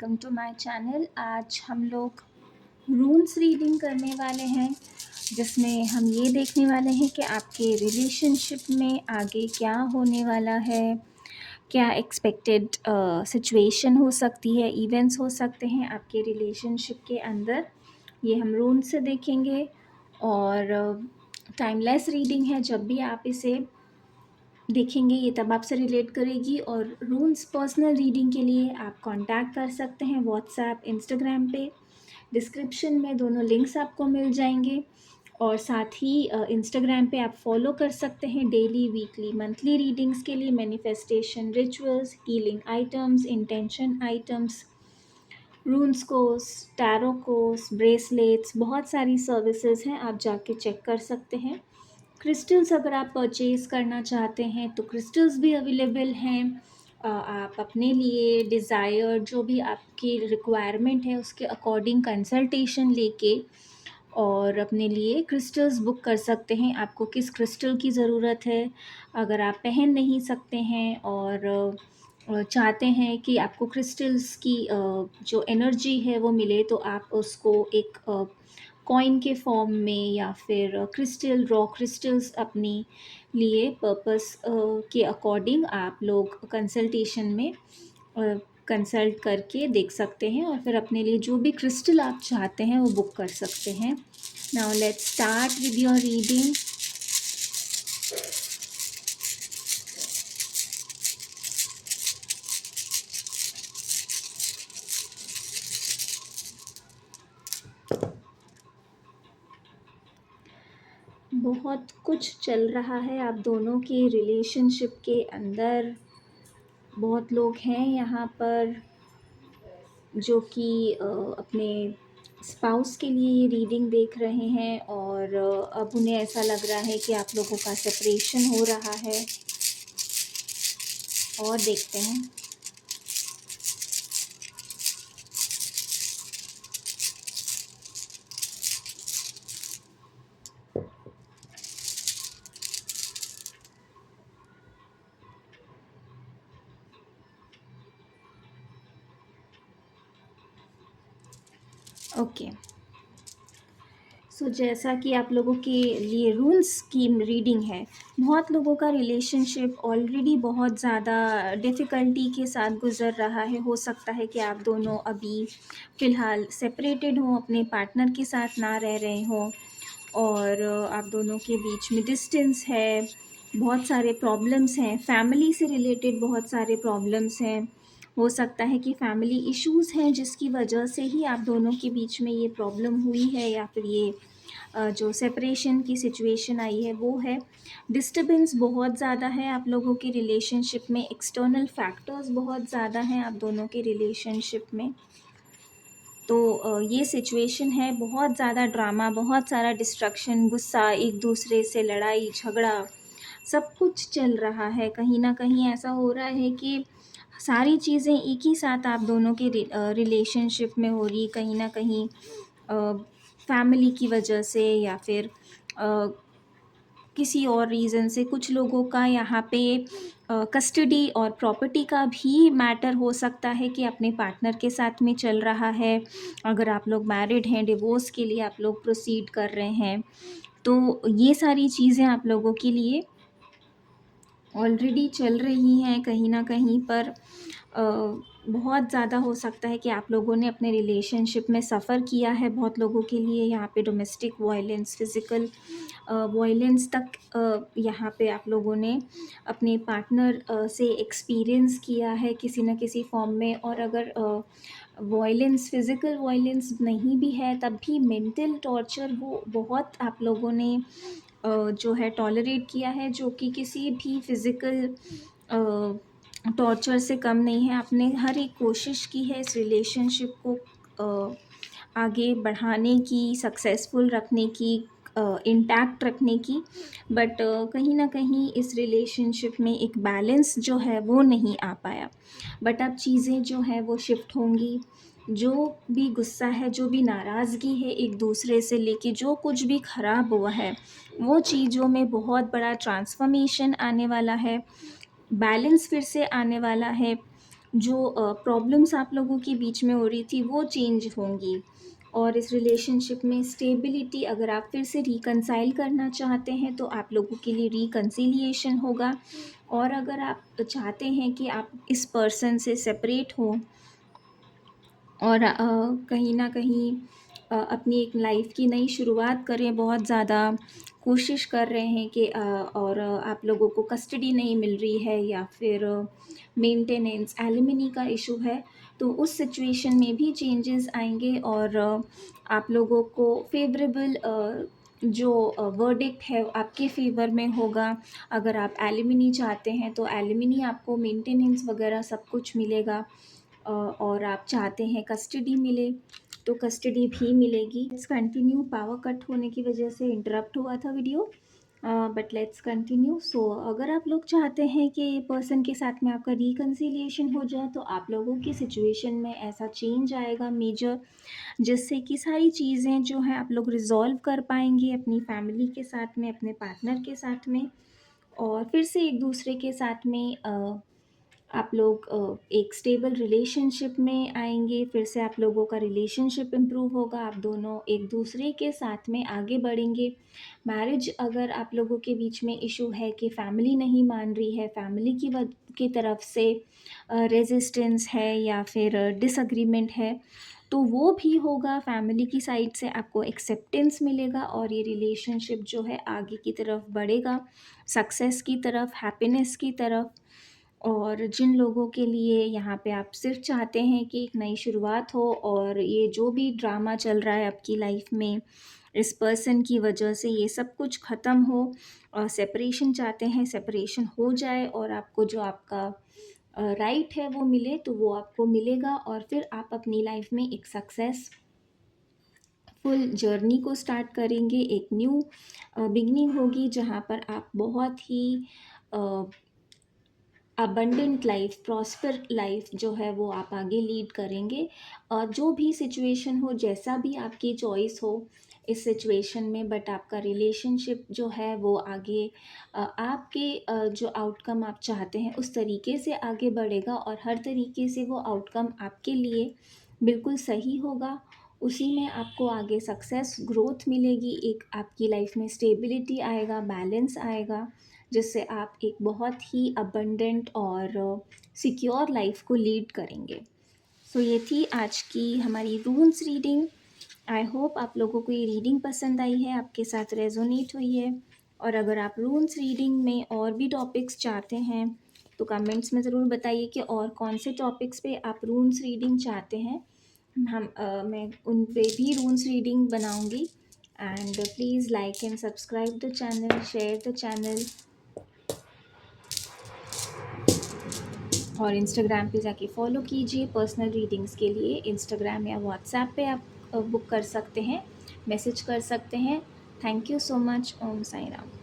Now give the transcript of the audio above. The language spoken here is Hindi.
Welcome to my channel. आज हम लोग रून्स रीडिंग करने वाले हैं, जिसमें हम ये देखने वाले हैं कि आपके रिलेशनशिप में आगे क्या होने वाला है, क्या एक्सपेक्टेड सिचुएशन हो सकती है, इवेंट्स हो सकते हैं आपके रिलेशनशिप के अंदर। ये हम रून से देखेंगे और टाइमलेस रीडिंग है। जब भी आप इसे देखेंगे ये तब आपसे रिलेट करेगी। और रून्स पर्सनल रीडिंग के लिए आप कांटेक्ट कर सकते हैं व्हाट्सएप, इंस्टाग्राम पे। डिस्क्रिप्शन में दोनों लिंक्स आपको मिल जाएंगे। और साथ ही इंस्टाग्राम पे आप फॉलो कर सकते हैं डेली, वीकली, मंथली रीडिंग्स के लिए। Manifestation rituals, healing items, intention items, रून्स course, tarot course, bracelets, बहुत सारी सर्विसेज हैं, आप जाके चेक कर सकते हैं। क्रिस्टल्स अगर आप परचेज़ करना चाहते हैं तो क्रिस्टल्स भी अवेलेबल हैं। आप अपने लिए डिज़ायर, जो भी आपकी रिक्वायरमेंट है उसके अकॉर्डिंग कंसल्टेशन लेके और अपने लिए क्रिस्टल्स बुक कर सकते हैं। आपको किस क्रिस्टल की ज़रूरत है, अगर आप पहन नहीं सकते हैं और चाहते हैं कि आपको क्रिस्टल्स की जो एनर्जी है वो मिले, तो आप उसको एक कॉइन के फॉर्म में या फिर क्रिस्टल, रॉ क्रिस्टल्स अपनी लिए पर्पस के अकॉर्डिंग आप लोग कंसल्टेशन में कंसल्ट करके देख सकते हैं और फिर अपने लिए जो भी क्रिस्टल आप चाहते हैं वो बुक कर सकते हैं। Now let's start with your reading. बहुत कुछ चल रहा है आप दोनों के रिलेशनशिप के अंदर। बहुत लोग हैं यहाँ पर जो कि अपने स्पाउस के लिए ये रीडिंग देख रहे हैं और अब उन्हें ऐसा लग रहा है कि आप लोगों का सेपरेशन हो रहा है। और देखते हैं। ओके, सो जैसा कि आप लोगों के लिए रून्स की रीडिंग है, बहुत लोगों का रिलेशनशिप ऑलरेडी बहुत ज़्यादा डिफ़िकल्टी के साथ गुज़र रहा है। हो सकता है कि आप दोनों अभी फ़िलहाल सेपरेटेड हों, अपने पार्टनर के साथ ना रह रहे हों और आप दोनों के बीच में डिस्टेंस है, बहुत सारे प्रॉब्लम्स हैं, फैमिली से रिलेटेड बहुत सारे प्रॉब्लम्स हैं। हो सकता है कि फैमिली इश्यूज़ हैं जिसकी वजह से ही आप दोनों के बीच में ये प्रॉब्लम हुई है, या फिर ये जो सेपरेशन की सिचुएशन आई है वो है। डिस्टर्बेंस बहुत ज़्यादा है आप लोगों के रिलेशनशिप में, एक्सटर्नल फैक्टर्स बहुत ज़्यादा हैं आप दोनों के रिलेशनशिप में। तो ये सिचुएशन है, बहुत ज़्यादा ड्रामा, बहुत सारा डिस्ट्रक्शन, गुस्सा, एक दूसरे से लड़ाई झगड़ा, सब कुछ चल रहा है। कहीं ना कहीं ऐसा हो रहा है कि सारी चीज़ें एक ही साथ आप दोनों के रिलेशनशिप में हो रही। कहीं ना कहीं फैमिली की वजह से या फिर किसी और रीज़न से कुछ लोगों का यहाँ पे कस्टडी और प्रॉपर्टी का भी मैटर हो सकता है कि अपने पार्टनर के साथ में चल रहा है। अगर आप लोग मैरिड हैं, डिवोर्स के लिए आप लोग प्रोसीड कर रहे हैं, तो ये सारी चीज़ें आप लोगों के लिए ऑलरेडी चल रही हैं कहीं ना कहीं पर। बहुत ज़्यादा हो सकता है कि आप लोगों ने अपने रिलेशनशिप में सफ़र किया है। बहुत लोगों के लिए यहाँ पे डोमेस्टिक वायलेंस, फिज़िकल वायलेंस तक यहाँ पे आप लोगों ने अपने पार्टनर से एक्सपीरियंस किया है किसी न किसी फॉर्म में। और अगर वायलेंस, फिज़िकल वायलेंस नहीं भी है तब भी मेंटल टॉर्चर वो बहुत आप लोगों ने जो है टॉलरेट किया है, जो कि किसी भी फिज़िकल टॉर्चर से कम नहीं है। आपने हर एक कोशिश की है इस रिलेशनशिप को आगे बढ़ाने की, सक्सेसफुल रखने की, इंटैक्ट रखने की, बट कहीं ना कहीं इस रिलेशनशिप में एक बैलेंस जो है वो नहीं आ पाया। बट अब चीज़ें जो है वो शिफ्ट होंगी। जो भी गुस्सा है, जो भी नाराज़गी है एक दूसरे से लेके, जो कुछ भी ख़राब हुआ है, वो चीज़ों में बहुत बड़ा ट्रांसफॉर्मेशन आने वाला है, बैलेंस फिर से आने वाला है। जो प्रॉब्लम्स आप लोगों के बीच में हो रही थी वो चेंज होंगी, और इस रिलेशनशिप में स्टेबिलिटी, अगर आप फिर से रिकंसाइल करना चाहते हैं तो आप लोगों के लिए रिकंसिलिएशन होगा। और अगर आप चाहते हैं कि आप इस पर्सन से सेपरेट हों और कहीं न कहीं अपनी एक लाइफ़ की नई शुरुआत करें, बहुत ज़्यादा कोशिश कर रहे हैं कि और आप लोगों को कस्टडी नहीं मिल रही है या फिर मेंटेनेंस, एलिमनी का इशू है, तो उस सिचुएशन में भी चेंजेस आएँगे और आप लोगों को फ़ेवरेबल जो वर्डिक्ट है आपके फ़ेवर में होगा। अगर आप एलिमनी चाहते हैं तो एलिमनी आपको, मेंटेनेंस वग़ैरह सब कुछ मिलेगा। और आप चाहते हैं कस्टडी मिले तो कस्टडी भी मिलेगी। Let's continue. पावर कट होने की वजह से इंटरप्ट हुआ था वीडियो, बट लेट्स कंटिन्यू। सो अगर आप लोग चाहते हैं कि पर्सन के साथ में आपका रिकन्सिलिएशन हो जाए तो आप लोगों की सिचुएशन में ऐसा चेंज आएगा मेजर, जिससे कि सारी चीज़ें जो हैं आप लोग रिजॉल्व कर पाएंगे अपनी फैमिली के साथ में, अपने पार्टनर के साथ में, और फिर से एक दूसरे के साथ में आप लोग एक स्टेबल रिलेशनशिप में आएँगे। फिर से आप लोगों का रिलेशनशिप इम्प्रूव होगा, आप दोनों एक दूसरे के साथ में आगे बढ़ेंगे। मैरिज, अगर आप लोगों के बीच में इशू है कि फैमिली नहीं मान रही है, फैमिली की तरफ से रेजिस्टेंस है या फिर डिसएग्रीमेंट है, तो वो भी होगा। फैमिली की साइड से आपको एक्सेप्टेंस मिलेगा और ये रिलेशनशिप जो है आगे की तरफ बढ़ेगा, सक्सेस की तरफ, हैप्पीनेस की तरफ। और जिन लोगों के लिए यहाँ पे आप सिर्फ चाहते हैं कि एक नई शुरुआत हो और ये जो भी ड्रामा चल रहा है आपकी लाइफ में इस पर्सन की वजह से ये सब कुछ ख़त्म हो, और सेपरेशन चाहते हैं, सेपरेशन हो जाए और आपको जो आपका राइट है वो मिले, तो वो आपको मिलेगा और फिर आप अपनी लाइफ में एक सक्सेसफुल जर्नी को स्टार्ट करेंगे। एक न्यू बिगनिंग होगी जहाँ पर आप बहुत ही अबंडेंट लाइफ, प्रॉस्पर लाइफ जो है वो आप आगे लीड करेंगे। जो भी सिचुएशन हो, जैसा भी आपकी चॉइस हो इस सिचुएशन में, बट आपका रिलेशनशिप जो है वो आगे आपके जो आउटकम आप चाहते हैं उस तरीके से आगे बढ़ेगा और हर तरीके से वो आउटकम आपके लिए बिल्कुल सही होगा। उसी में आपको आगे सक्सेस, ग्रोथ मिलेगी, एक आपकी लाइफ में स्टेबिलिटी आएगा, बैलेंस आएगा, जिससे आप एक बहुत ही अबंडेंट और सिक्योर लाइफ को लीड करेंगे। सो ये थी आज की हमारी रून्स रीडिंग। आई होप आप लोगों को ये रीडिंग पसंद आई है, आपके साथ रेजोनेट हुई है। और अगर आप रून्स रीडिंग में और भी टॉपिक्स चाहते हैं तो कमेंट्स में ज़रूर बताइए कि और कौन से टॉपिक्स पे आप रून्स रीडिंग चाहते हैं। मैं उन पे भी रून्स रीडिंग बनाऊंगी। And please like and subscribe the channel, share the channel, और इंस्टाग्राम पे जाके फॉलो कीजिए। पर्सनल रीडिंग्स के लिए इंस्टाग्राम या व्हाट्सएप पे आप बुक कर सकते हैं, मैसेज कर सकते हैं। Thank you so much. Om Sai Ram.